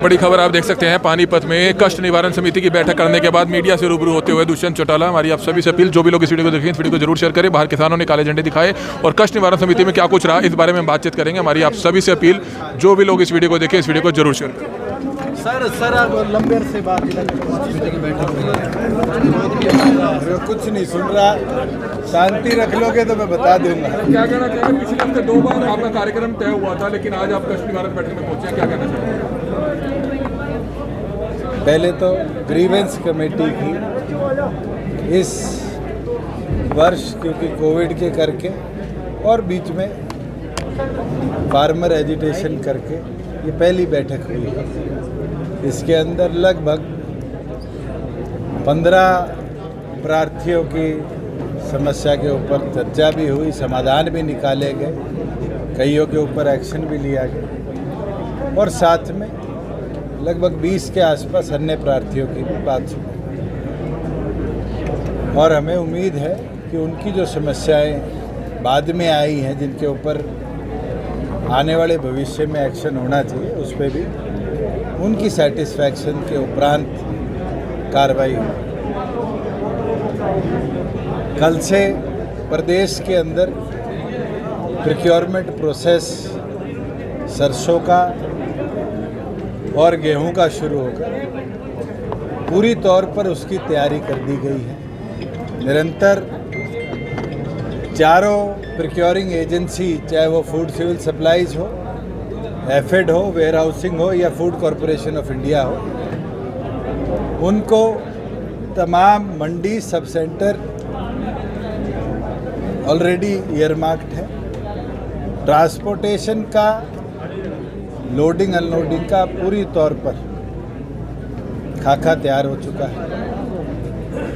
बड़ी खबर आप देख सकते हैं, पानीपत में कष्ट निवारण समिति की बैठक करने के बाद मीडिया से रूबरू होते हुए दुष्यंत चौटाला। हमारी आप सभी से अपील, जो भी लोग इस वीडियो को देखें, इस वीडियो को जरूर शेयर करें। बाहर किसानों ने काले झंडे दिखाए और कष्ट निवारण समिति में क्या कुछ रहा, इस बारे में हम बातचीत करेंगे। हमारी आप सभी से अपील, जो भी लोग इस वीडियो को देखें, इस वीडियो को जरूर शेयर करें। सर अब लंबे से बात कुछ नहीं सुन रहा, शांति रख लोगे तो मैं बता दूंगा। क्या कहना चाहेंगे? पिछले हफ्ते 2 बार आपका कार्यक्रम तय हुआ था, लेकिन आज आप कष्ट निवारण बैठक में पहुंचे हैं, क्या कहना चाहेंगे? पहले तो ग्रीवेंस कमेटी की इस वर्ष, क्योंकि कोविड के करके और बीच में फार्मर एजिटेशन करके ये पहली बैठक हुई है। इसके अंदर लगभग 15 प्रार्थियों की समस्या के ऊपर चर्चा भी हुई, समाधान भी निकाले गए, कईयों के ऊपर एक्शन भी लिया गया और साथ में लगभग 20 के आसपास अन्य प्रार्थियों की भी बात सुनी। और हमें उम्मीद है कि उनकी जो समस्याएं बाद में आई हैं, जिनके ऊपर आने वाले भविष्य में एक्शन होना चाहिए, उस पर भी उनकी सेटिस्फैक्शन के उपरांत कार्रवाई हो। कल से प्रदेश के अंदर प्रोक्योरमेंट प्रोसेस सरसों का और गेहूं का शुरू होगा। पूरी तौर पर उसकी तैयारी कर दी गई है। निरंतर चारों प्रोक्योरिंग एजेंसी, चाहे वो फूड सिविल सप्लाईज हो, एफेड हो, वेयर हाउसिंग हो या फूड कॉरपोरेशन ऑफ इंडिया हो, उनको तमाम मंडी सब सेंटर ऑलरेडी ईयरमार्क्ड है। ट्रांसपोर्टेशन का, लोडिंग अनलोडिंग का पूरी तौर पर खाका तैयार हो चुका है।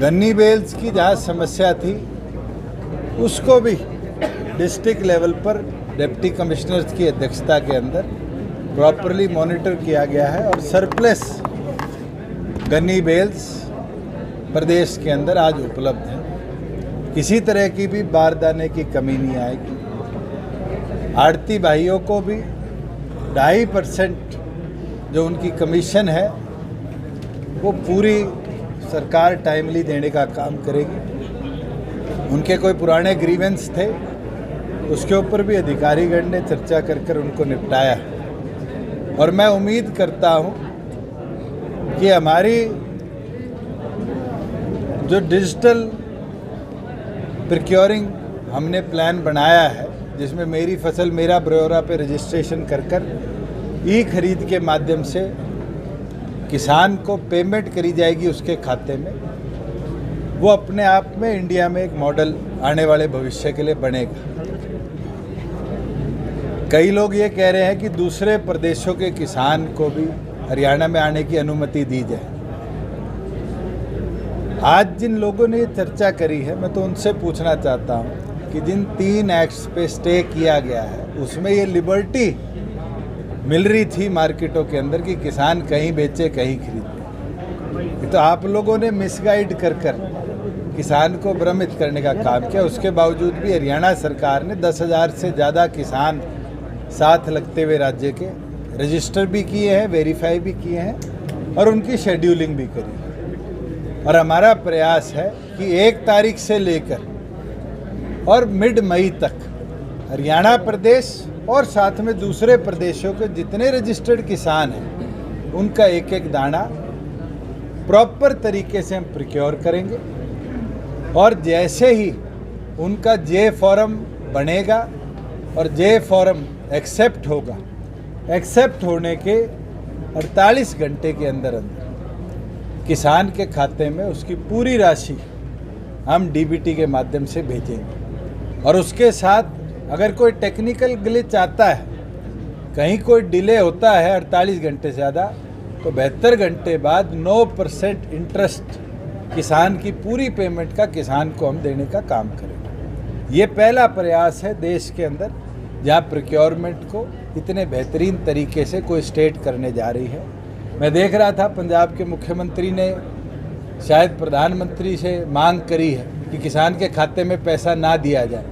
गन्नी बेल्स की जहाँ समस्या थी, उसको भी डिस्ट्रिक्ट लेवल पर डिप्टी कमिश्नर्स की अध्यक्षता के अंदर प्रॉपरली मॉनिटर किया गया है और सरप्लस गन्नी बेल्स प्रदेश के अंदर आज उपलब्ध है। किसी तरह की भी बारदाने की कमी नहीं आएगी। आड़ती भाइयों को भी 2.5% जो उनकी कमीशन है वो पूरी सरकार टाइमली देने का काम करेगी। उनके कोई पुराने ग्रीवेंस थे, उसके ऊपर भी अधिकारीगण ने चर्चा कर उनको निपटाया और मैं उम्मीद करता हूं कि हमारी जो डिजिटल प्रोक्योरिंग हमने प्लान बनाया है, जिसमें मेरी फसल मेरा ब्यौरा पे रजिस्ट्रेशन कर ई खरीद के माध्यम से किसान को पेमेंट करी जाएगी उसके खाते में, वो अपने आप में इंडिया में एक मॉडल आने वाले भविष्य के लिए बनेगा। कई लोग ये कह रहे हैं कि दूसरे प्रदेशों के किसान को भी हरियाणा में आने की अनुमति दी जाए। आज जिन लोगों ने ये चर्चा करी है, मैं तो उनसे पूछना चाहता हूँ कि जिन 3 एक्ट्स पे स्टे किया गया है, उसमें ये लिबर्टी मिल रही थी मार्केटों के अंदर कि किसान कहीं बेचे कहीं खरीदे। तो आप लोगों ने मिसगाइड कर किसान को भ्रमित करने का काम किया। उसके बावजूद भी हरियाणा सरकार ने 10,000 से ज़्यादा किसान साथ लगते हुए राज्य के रजिस्टर भी किए हैं, वेरीफाई भी किए हैं और उनकी शेड्यूलिंग भी करी। और हमारा प्रयास है कि 1 तारीख से लेकर और मिड मई तक हरियाणा प्रदेश और साथ में दूसरे प्रदेशों के जितने रजिस्टर्ड किसान हैं, उनका एक एक दाना प्रॉपर तरीके से हम प्रोक्योर करेंगे और जैसे ही उनका जे फॉर्म बनेगा और जे फॉर्म एक्सेप्ट होगा, एक्सेप्ट होने के 48 घंटे के अंदर किसान के खाते में उसकी पूरी राशि हम डीबीटी के माध्यम से भेजेंगे। और उसके साथ अगर कोई टेक्निकल ग्लिच आता है, कहीं कोई डिले होता है 48 घंटे से ज़्यादा, तो 72 घंटे बाद 9% इंटरेस्ट किसान की पूरी पेमेंट का किसान को हम देने का काम करेंगे। ये पहला प्रयास है देश के अंदर जहाँ प्रोक्योरमेंट को इतने बेहतरीन तरीके से कोई स्टेट करने जा रही है। मैं देख रहा था पंजाब के मुख्यमंत्री ने शायद प्रधानमंत्री से मांग करी है कि किसान के खाते में पैसा ना दिया जाए।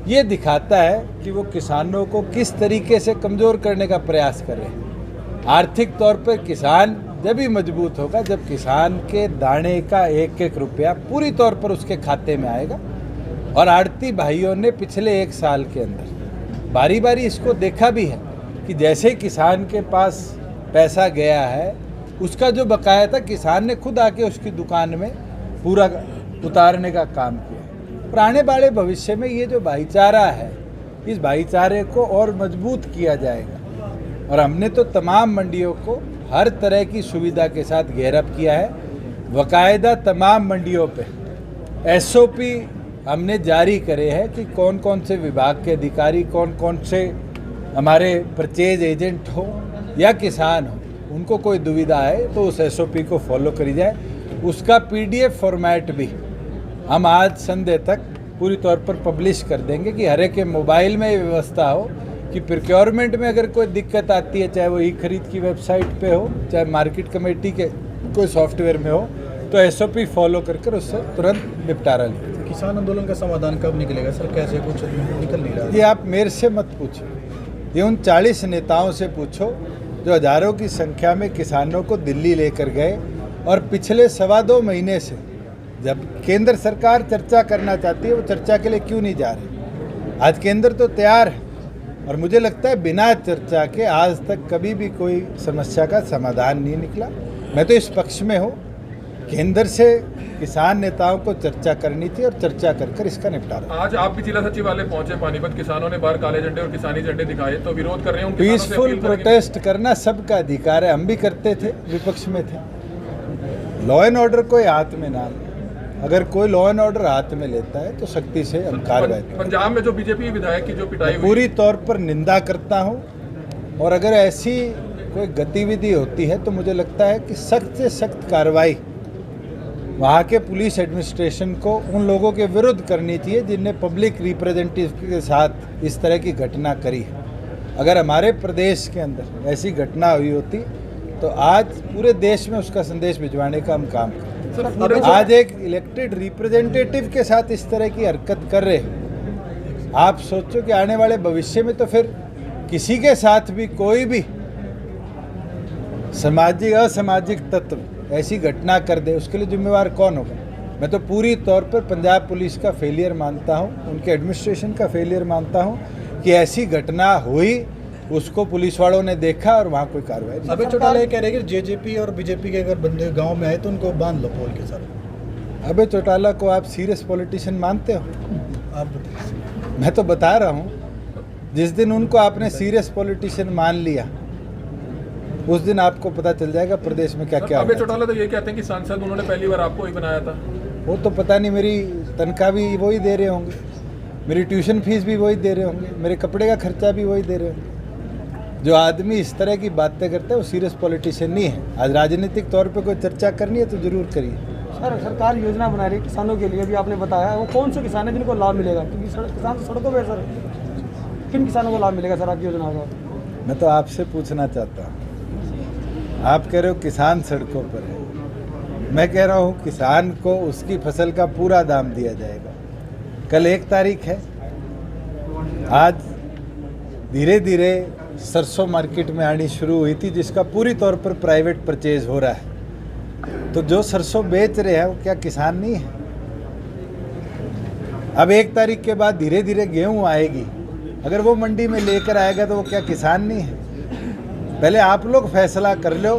ये दिखाता है कि वो किसानों को किस तरीके से कमज़ोर करने का प्रयास कर रहे हैं। आर्थिक तौर पर किसान जब ही मजबूत होगा जब किसान के दाने का एक एक रुपया पूरी तौर पर उसके खाते में आएगा। और आड़ती भाइयों ने पिछले 1 साल के अंदर बारी बारी इसको देखा भी है कि जैसे किसान के पास पैसा गया है उसका जो बकाया था किसान ने खुद आके उसकी दुकान में पूरा उतारने का काम किया। और आने वाले भविष्य में ये जो भाईचारा है इस भाईचारे को और मजबूत किया जाएगा। और हमने तो तमाम मंडियों को हर तरह की सुविधा के साथ घेरअप किया है। बाकायदा तमाम मंडियों पे एसओपी हमने जारी करे हैं कि कौन कौन से विभाग के अधिकारी कौन कौन से हमारे परचेज एजेंट हो या किसान हो उनको कोई दुविधा है तो उस एसओपी को फॉलो करी जाए। उसका पीडीएफ फॉर्मेट भी हम आज संडे तक पूरी तौर पर पब्लिश कर देंगे कि हर एक के मोबाइल में ये व्यवस्था हो कि प्रोक्योरमेंट में अगर कोई दिक्कत आती है चाहे वो ई खरीद की वेबसाइट पे हो चाहे मार्केट कमेटी के कोई सॉफ्टवेयर में हो तो एसओपी फॉलो कर उससे तुरंत निपटारा लें। किसान आंदोलन का समाधान कब निकलेगा सर? कैसे कुछ निकल नहीं रहा? ये आप मेरे से मत पूछो, ये उन 40 नेताओं से पूछो जो हजारों की संख्या में किसानों को दिल्ली लेकर गए और पिछले 2.25 महीने से जब केंद्र सरकार चर्चा करना चाहती है वो चर्चा के लिए क्यों नहीं जा रही। आज केंद्र तो तैयार है और मुझे लगता है बिना चर्चा के आज तक कभी भी कोई समस्या का समाधान नहीं निकला। मैं तो इस पक्ष में हूँ केंद्र से किसान नेताओं को चर्चा करनी थी और चर्चा कर इसका निपटारा। आज आप भी जिला सचिवालय पहुंचे पानीपत, किसानों ने बाहर काले झंडे और किसानी झंडे दिखाए तो विरोध कर रहे हैं। पीसफुल प्रोटेस्ट करना सबका अधिकार है, हम भी करते थे, विपक्ष में थे। लॉ एंड ऑर्डर कोई हाथ में ना ले, अगर कोई लॉ एंड ऑर्डर हाथ में लेता है तो सख्ती से हम कार्रवाई करेंगे। पंजाब में जो बीजेपी विधायक की जो पिटाई हुई पूरी तौर पर निंदा करता हूं और अगर ऐसी कोई गतिविधि होती है तो मुझे लगता है कि सख्त से सख्त कार्रवाई वहाँ के पुलिस एडमिनिस्ट्रेशन को उन लोगों के विरुद्ध करनी चाहिए जिनने पब्लिक रिप्रेजेंटेटिव के साथ इस तरह की घटना करी है। अगर हमारे प्रदेश के अंदर ऐसी घटना हुई होती तो आज पूरे देश में उसका संदेश भिजवाने का हम काम करते। आज एक इलेक्टेड रिप्रेजेंटेटिव के साथ इस तरह की हरकत कर रहे हैं, आप सोचो कि आने वाले भविष्य में तो फिर किसी के साथ भी कोई भी सामाजिक असामाजिक तत्व ऐसी घटना कर दे उसके लिए जिम्मेवार कौन होगा। मैं तो पूरी तौर पर पंजाब पुलिस का फेलियर मानता हूं, उनके एडमिनिस्ट्रेशन का फेलियर मानता हूं कि ऐसी घटना हुई उसको पुलिस वालों ने देखा और वहाँ कोई कार्रवाई नहीं। अबे चौटाला कह रहे हैं कि जेजेपी और बीजेपी के अगर बंदे गांव में आए तो उनको बांध लो पोल के साथ। अबे चौटाला को आप सीरियस पॉलिटिशियन मानते हो? आप बताइए। मैं तो बता रहा हूँ जिस दिन उनको आपने सीरियस पॉलिटिशियन मान लिया उस दिन आपको पता चल जाएगा प्रदेश में क्या क्या। अबे चौटाला तो ये कहते हैं कि सांसद उन्होंने पहली बार आपको ही बनाया था। वो तो पता नहीं, मेरी तनख्वाह भी वही दे रहे होंगे, मेरी ट्यूशन फीस भी वही दे रहे होंगे, मेरे कपड़े का खर्चा भी वही दे रहे होंगे। जो आदमी इस तरह की बातें करता है वो सीरियस पॉलिटिशियन नहीं है। आज राजनीतिक तौर पे कोई चर्चा करनी है तो जरूर करिए। सर सरकार योजना बना रही है किसानों के लिए, भी आपने बताया, वो कौन से किसान है जिनको लाभ मिलेगा? क्योंकि किसान तो सड़कों पर सर, किन किसानों को लाभ मिलेगा सर आपकी योजना का? मैं तो आपसे पूछना चाहता हूँ, आप कह रहे हो किसान सड़कों पर है, मैं कह रहा हूँ किसान को उसकी फसल का पूरा दाम दिया जाएगा। कल 1 तारीख है, आज धीरे धीरे सरसों मार्केट में आनी शुरू हुई थी जिसका पूरी तौर पर प्राइवेट परचेज हो रहा है। तो जो सरसों बेच रहे हैं वो क्या किसान नहीं है? अब 1 तारीख के बाद धीरे धीरे गेहूं आएगी, अगर वो मंडी में लेकर आएगा तो वो क्या किसान नहीं है? पहले आप लोग फैसला कर लो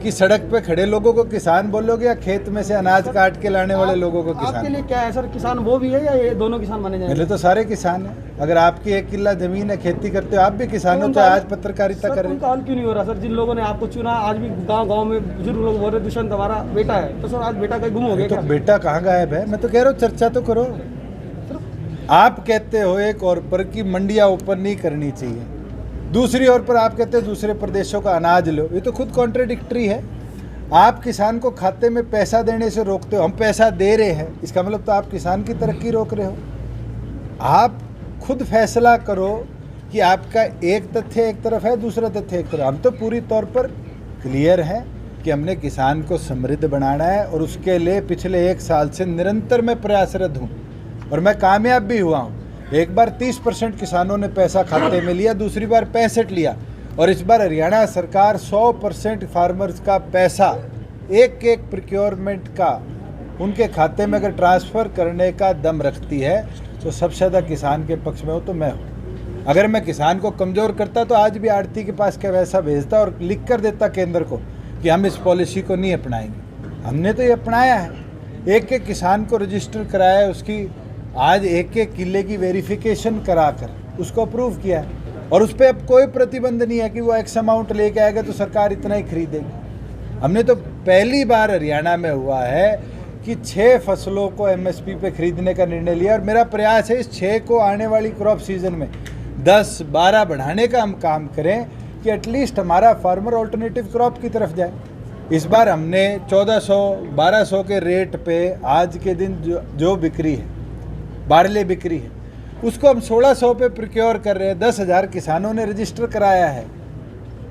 कि सड़क पे खड़े लोगों को किसान बोलोगे या खेत में से अनाज काट के लाने वाले लोगों को किसान? आपके लिए क्या है सर, किसान वो भी है या ये दोनों किसान माने जाएंगे? मेरे तो सारे किसान हैं। अगर आपकी 1 किला जमीन है, खेती करते हो, आप भी किसान हो, तो आज पत्रकारिता कर रहे उनका हल क्यों नहीं हो रहा सर? जिन लोगों ने आपको चुना, आज भी गाँव में बुजुर्ग लोग बोल रहे दुष्यंत हमारा बेटा है, तो सर आज बेटा कहीं गुम हो गया तो क्या? बेटा कहाँ गायब है? मैं तो कह रहा हूँ चर्चा तो करो। आप कहते हो एक और पर कि मंडियाँ ओपन नहीं करनी चाहिए, दूसरी ओर पर आप कहते हो दूसरे प्रदेशों का अनाज लो। ये तो खुद कॉन्ट्रडिक्टरी है। आप किसान को खाते में पैसा देने से रोकते हो, हम पैसा दे रहे हैं, इसका मतलब तो आप किसान की तरक्की रोक रहे हो। आप खुद फैसला करो कि आपका एक तथ्य एक तरफ है, दूसरा तथ्य एक तरफ। हम तो पूरी तौर पर क्लियर हैं कि हमने किसान को समृद्ध बनाना है और उसके लिए पिछले 1 साल से निरंतर मैं प्रयासरत हूँ और मैं कामयाब भी हुआ हूँ। एक बार 30% किसानों ने पैसा खाते में लिया, दूसरी बार 65 लिया और इस बार हरियाणा सरकार 100% फार्मर्स का पैसा एक एक प्रोक्योरमेंट का उनके खाते में अगर ट्रांसफ़र करने का दम रखती है तो सबसे ज़्यादा किसान के पक्ष में हो तो मैं हूँ। अगर मैं किसान को कमज़ोर करता तो आज भी आड़ती के पास क्या वैसा भेजता और लिख कर देता केंद्र को कि हम इस पॉलिसी को नहीं अपनाएंगे। हमने तो ये अपनाया है, एक एक किसान को रजिस्टर कराया है, उसकी आज एक एक किले की वेरिफिकेशन कराकर उसको अप्रूव किया है और उस पर अब कोई प्रतिबंध नहीं है कि वो एक्स अमाउंट लेके आएगा तो सरकार इतना ही खरीदेगी। हमने तो पहली बार हरियाणा में हुआ है कि 6 फसलों को एमएसपी पे खरीदने का निर्णय लिया और मेरा प्रयास है इस 6 को आने वाली क्रॉप सीजन में 10-12 बढ़ाने का हम काम करें कि एटलीस्ट हमारा फार्मर ऑल्टरनेटिव क्रॉप की तरफ जाए। इस बार हमने 1400-1200 के रेट पे आज के दिन जो बिक्री है, बारले बिक्री है, उसको हम 1600 पे प्रोक्योर कर रहे हैं। 10,000 किसानों ने रजिस्टर कराया है,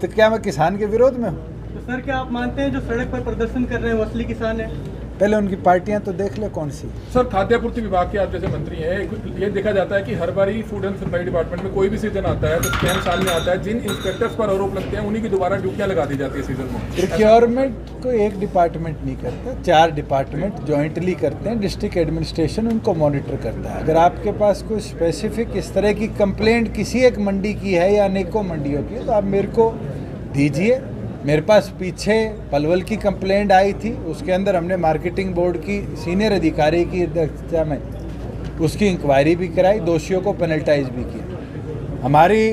तो क्या मैं किसान के विरोध में हूँ? तो सर क्या आप मानते हैं जो सड़क पर प्रदर्शन कर रहे हैं वो असली किसान है? पहले उनकी पार्टियां तो देख ले कौन सी। सर, खाद्य आपूर्ति विभाग के आप जैसे मंत्री हैं, ये देखा जाता है कि हर बार ही फूड एंड सप्लाई डिपार्टमेंट में कोई भी सीजन आता है तो स्कैम सामने आता है, जिन इंस्पेक्टर्स पर आरोप लगते हैं उन्हीं की दोबारा ड्यूटियां लगा दी जाती है सीजन में। प्रोक्योरमेंट को एक डिपार्टमेंट नहीं करता, 4 डिपार्टमेंट जॉइंटली करते हैं। डिस्ट्रिक्ट एडमिनिस्ट्रेशन उनको मॉनिटर करता है। अगर आपके पास कोई स्पेसिफिक इस तरह की कंप्लेंट किसी एक मंडी की है या अनेकों मंडियों की तो आप मेरे को दीजिए। मेरे पास पीछे पलवल की कंप्लेंट आई थी, उसके अंदर हमने मार्केटिंग बोर्ड की सीनियर अधिकारी की अध्यक्षता में उसकी इंक्वायरी भी कराई, दोषियों को पेनल्टाइज भी किया। हमारी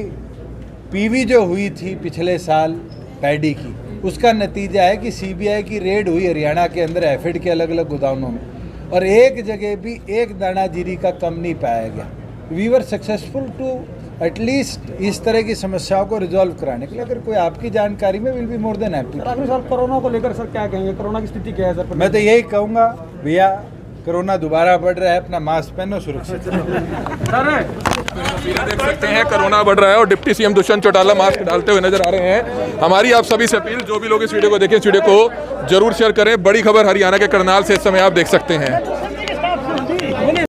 पीवी जो हुई थी पिछले साल पैडी की, उसका नतीजा है कि सीबीआई की रेड हुई हरियाणा के अंदर एफिड के अलग अलग गोदामों में और एक जगह भी एक दाना जीरी का कम नहीं पाया गया। We were successful to at least इस तरह की समस्याओं को रिजॉल्व कराने के लिए। अगर कोई आपकी जानकारी में will be more than happy. अगले साल कोरोना को लेकर सर क्या कहेंगे? कोरोना की स्थिति क्या है सर? मैं तो यही कहूँगा, भैया कोरोना दोबारा बढ़ रहा है, अपना मास्क पहनो, सुरक्षित तस्वीरें देख सकते हैं, कोरोना बढ़ रहा है और deputy CM Dushyant Chautala mask डालते हुए नजर आ रहे हैं। हमारी आप सभी से अपील, जो भी लोग इस वीडियो को देखें, इस वीडियो को जरूर शेयर करें। बड़ी खबर हरियाणा के करनाल से इस समय आप देख सकते हैं।